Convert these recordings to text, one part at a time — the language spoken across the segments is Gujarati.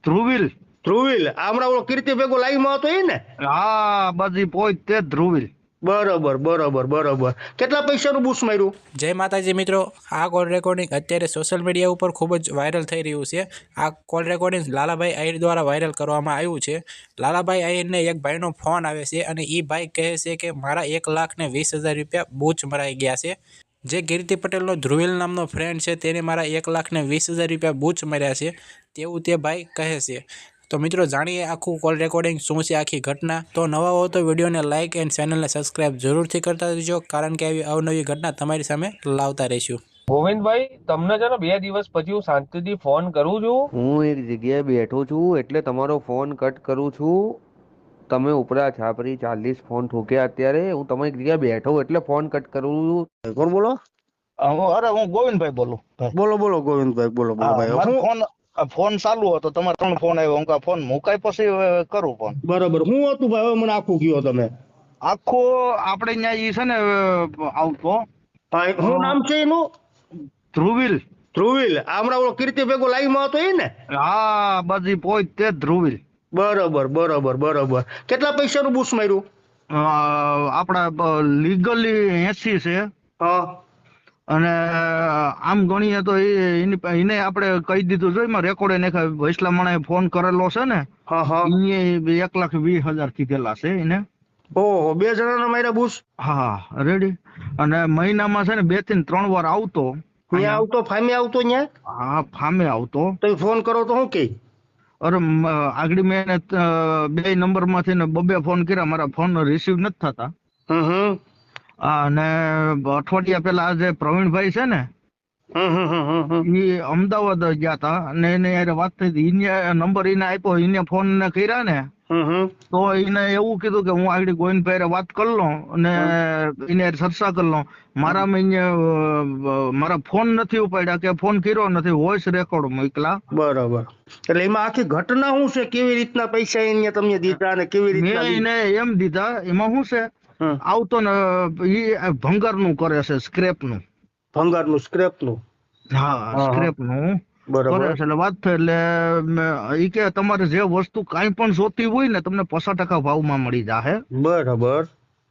ધ્રુવિલ. ધ્રુવિલ હમણાં ઓલો કીર્તિ ભેગો લાઈવમાં હતો એ ને? હા બધી પોઈ તે ધ્રુવિલ. બરોબર બરોબર બરોબર. કેટલા પૈસાનું બૂસ માર્યું? જય માતાજી મિત્રો, આ કોલ રેકોર્ડિંગ અત્યારે સોશિયલ મીડિયા ઉપર ખૂબ જ વાયરલ થઈ રહ્યું છે. આ કોલ રેકોર્ડિંગ લાલાભાઈ આહિર દ્વારા વાયરલ કરવામાં આવ્યું છે. લાલાભાઈ આહિરને એક ભાઈનો ફોન આવે છે અને એ ભાઈ કહે છે કે મારા 1,20,000 રૂપિયા બૂચ મરાઈ ગયા છે. જે કીર્તિ પટેલનો ધ્રુવિલ નામનો ફ્રેન્ડ છે તેને મારા 1,20,000 રૂપિયા બૂચ મર્યા છે તેવું તે ભાઈ કહે છે. તો મિત્રો જાણીએ આખું કોલ રેકોર્ડિંગ શું છે, આખી ઘટના. તો નવા હો તો વિડીયોને લાઇક એન્ડ ચેનલને સબસ્ક્રાઇબ જરૂરથી કરતા રહેજો, કારણ કે આવી અવનવી ઘટના તમારી સામે લાવતા રહીશું. ગોવિંદભાઈ, તમને છે ને 2 દિવસ પછી હું શાંતિથી ફોન કરું છું. હું એક જગ્યાએ બેઠો છું એટલે તમારો ફોન કટ કરું છું. તમે ઉપરા છાપરી 40 ફોન ઠોક્યા અત્યારે. હું તમે એક જગ્યાએ બેઠો એટલે ફોન કટ કરું છું. કોણ બોલો? અરે હું ગોવિંદભાઈ બોલું. બોલો બોલો ગોવિંદભાઈ, બોલો બોલો ભાઈ. મારો ફોન ચાલુ હતો, તમારે 3 ફોન આવ્યો. હું ફોન મુકાય પછી કરું ફોન. બરોબર. હું હતું ભાઈ? હવે મને આખું કયો તમે. આખો આપણે અહીંયા ઈ છે ને આવતો. હા, શું નામ છે એનું? ધ્રુવિલ. ધ્રુવિલ હમણાં ઓલો કીર્તિ ભેગો લાઈવમાં હતો એ ને? હા બધી પોઈ તે ધ્રુવિલ. બરોબર બરોબર બરોબર. કેટલા પૈસાનું બૂસ માર્યું? આપડા લીગલી 80 છે. હા. અને આમ ગણીએ તો એને આપણે કહી દીધું છે, એમાં રેકોર્ડ એને વૈસલા મણાએ ફોન કરેલો છે ને. હા હા. એ 1,20,000 કીધેલા છે એને. ઓહો, 2 જણાના માર્યા બૂસ? હા રેડી. અને મહિનામાં છે ને 2 થી 3 વાર આવતો. ત્યાં આવતો? ફામે આવતો? ત્યાં? હા ફામે આવતો. તમે ફોન કરો તો શું કે? અરે આગળ મેં એને 2 નંબર માંથી ને 2 ફોન કર્યા, મારા ફોન રિસીવ નથી થતા. હમ. અને અઠવાડિયા પેલા આ જે પ્રવીણભાઈ છે ને, એ અમદાવાદ ગયા હતા અને એને યાર વાત થઈ હતી. એને નંબર એને આપ્યો, એને ફોન ને કર્યા ને તો એને એવું કીધું કે હું આગળ ગોવિંદભાઈ વાત કરી લઉં અને એને ચર્ચા કરી લઉં. મારા ફોન નથી ઉપાડ્યા કે ફોન કર્યો નથી, વોઇસ રેકોર્ડ મોકલા. બરોબર. એટલે એમાં આખી ઘટના શું છે? કેવી રીતના પૈસા એને તમને દીધા અને કેવી રીતના? મેં એને એમ દીધા. એમાં શું છે, આવતો ને એ ભંગાર નું કરે છે, સ્ક્રેપ નું. ભંગાર નું? સ્ક્રેપ નું? હા સ્ક્રેપ નું બરોબર. કરે છે. એટલે વાત થઈ એટલે ઈ કે તમારે જે વસ્તુ કાંઈ પણ જોતી હોય ને તમને 50% ભાવમાં મળી જાહે. બરાબર.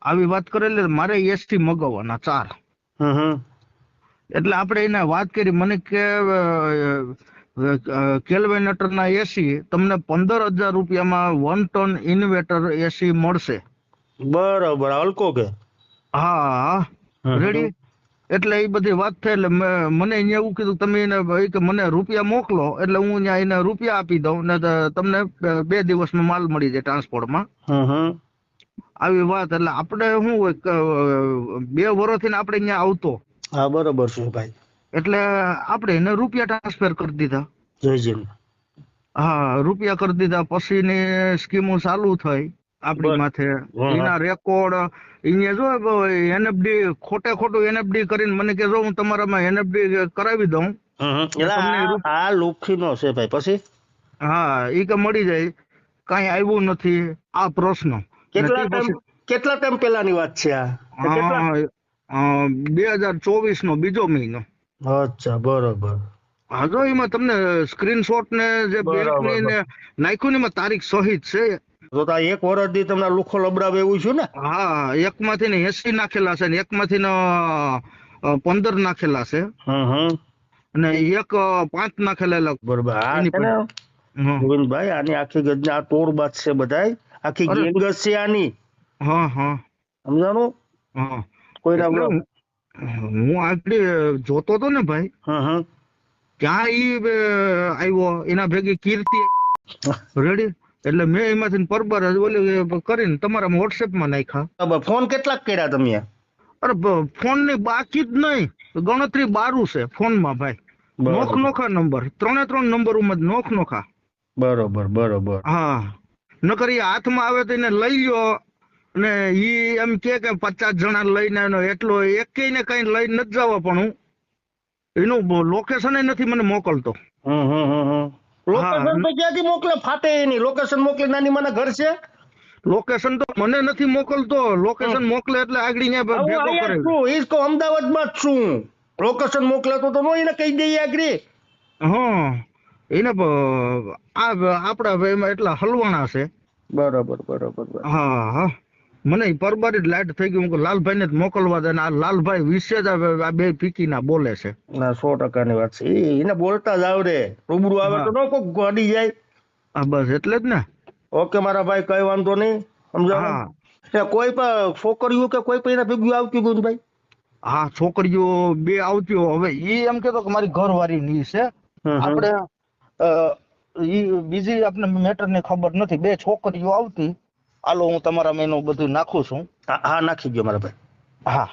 આવી વાત કરેલી. મારે એસી મગાવવાના 4. એટલે આપણે એને વાત કરી. મને કે કેલ્વેનેટર ના એસી તમને 15,000 રૂપિયામાં 1 ટન ઇન્વર્ટર એસી મળશે. બરાબર. હલકો કે? હા રેડી. એટલે એ બધી વાત થઈ એટલે મને અહીંયા એવું કીધું તમે એને કે મને રૂપિયા મોકલો એટલે હું અહીંયા એને રૂપિયા આપી દઉં ને તમને 2 દિવસમાં માલ મળી જાય ટ્રાન્સપોર્ટમાં. આવી વાત. એટલે આપણે શું હોય 2 વર્ષથી આપણે અહીંયા આવતો. હા બરોબર છે ભાઈ. એટલે આપણે એને રૂપિયા ટ્રાન્સફર કરી દીધા. જયજીન. હા રૂપિયા કરી દીધા. પછીની સ્કીમો ચાલુ થઈ આપણી માથે. એના રેકોર્ડ અહીંયા જો એનએફડી ખોટું એનએફડી કરીને મને કે જો હું તમારામાં એનએફડી કરાવી દઉં. આ લુખીનો છે ભાઈ. પછી? હા એ કે મળી જાય. કાંઈ આવ્યું નથી. આ પ્રશ્ન કેટલા ટાઈમ પહેલાની વાત છે આ? 2024 નો 2 મહિનો. અચ્છા બરોબર. હા જો એમાં તમને સ્ક્રીનશોટ ને જે બેંકની ને નાખ્યું ને એમાં તારીખ સહિત છે. તો આ 1 વર્ષથી તમને લુખો લબડાવે એવું છે ને? હા એકમાંથી ને 80 નાખેલા છે ને એકમાંથી ને 15 નાખેલા છે અને 5 નાખેલા. બરોબર. ગોવિંદભાઈ આની આખી ગજના આ તોડ બાદ છે બધાય. આખી ગેંગ જ છે આની. સમજાણું? કોઈના હું આગળ જોતો હતો ને ભાઈ, ત્યાં ઈ આવ્યો એના ભેગી કીર્તિ રેડી. એટલે મેં એમાંથી પરબર ઓલી કરીને તમારા WhatsApp માં નાખ્યા. ફોન કેટલાક કર્યા તમે? અરે ફોન ની બાકી જ નહીં, ગણતરી 12 છે ફોન માં ભાઈ. નોખા નંબર 3 નંબર નોખા. બરોબર બરોબર. હા નકર એ હાથમાં આવે તો એને લઈ લ્યો ને ઈ એમ કે 50 જણા લઈને એટલો એકેય ને કઈ લઈ નથી જવા. પણ હું એનું લોકેશન નથી મને મોકલતો. લોકેશન તો ક્યાંથી મોકલે? ફાટે એની લોકેશન મોકલે. નાની માના ઘર છે. લોકેશન તો મને નથી મોકલતો. લોકેશન મોકલે એટલે આગળ ભેગો કરે. અમદાવાદ માં જ છું. લોકેશન મોકલે તો એને કહી દઈએ આગળ. હા એને આપડા એમાં એટલા હલવાણા છે. બરોબર. હા હા, મને પરબારી જ લાઈટ થઈ ગઈ. હું લાલભાઈ ને જ મોકલવા દે, આ લાલભાઈ વિશે જ આ બે પીકીના બોલે છે. ના 100%ની વાત છે. એને બોલતા જ આવડે, રૂબરૂ આવે તો ન કોક અડી જાય. હા બસ એટલે જ ને. ઓકે મારા ભાઈ, કઈ વાંધો નહીં, સમજાણું. કોઈ પણ છોકરીઓ કે કોઈ પણ એના ભેગું આવતી ગુંજભાઈ? હા, છોકરીઓ બે આવતી. હવે ઈ એમ કેતો કે મારી ઘરવાળી ની છે. આપણે ઈ બીજી આપણે મેટર ની ખબર નથી. બે છોકરીઓ આવતી. હાલો હું તમારા મેનું બધું નાખું છું. હા નાખી ગયો મારા ભાઈ. હા.